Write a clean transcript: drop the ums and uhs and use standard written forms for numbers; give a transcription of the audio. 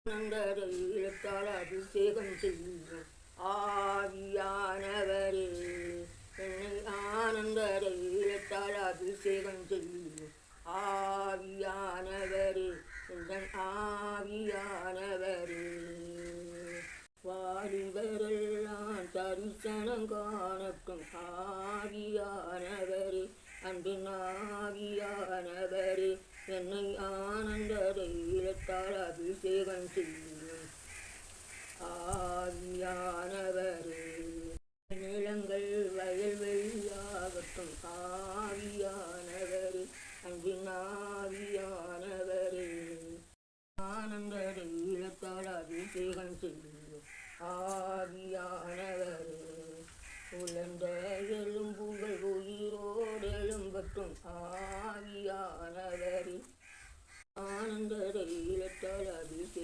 ஆனந்தரையிலத்தால் அபிஷேகம் செய்யும் ஆவியானவரே, என்னை ஆனந்தரையிலத்தால் அபிஷேகம் செய்யும் ஆவியானவரே, எங்கள் ஆவியானவரே. வாலிபரெல்லாம் தரிசனம் காணட்டும் ஆவியானவரே, அன்பின் ஆவியானவரே, என்னை ஆனந்தரையிலத்தால் அபிஷேகம் செய்யும் ஆவியானவரே. நிலங்கள் வயல்வெளியாகட்டும் ஆவியானவரே, அன்பின் ஆவியானவரே, ஆனந்தரையிலத்தால் அபிஷேகம் செய்யும் ஆவியானவரே. உலர்ந்த எலும்புகள் உயிரோடு எழும்பட்டும் ஆவியானவரே, ஆனந்தரையிலத்தால் அபிஷேகம்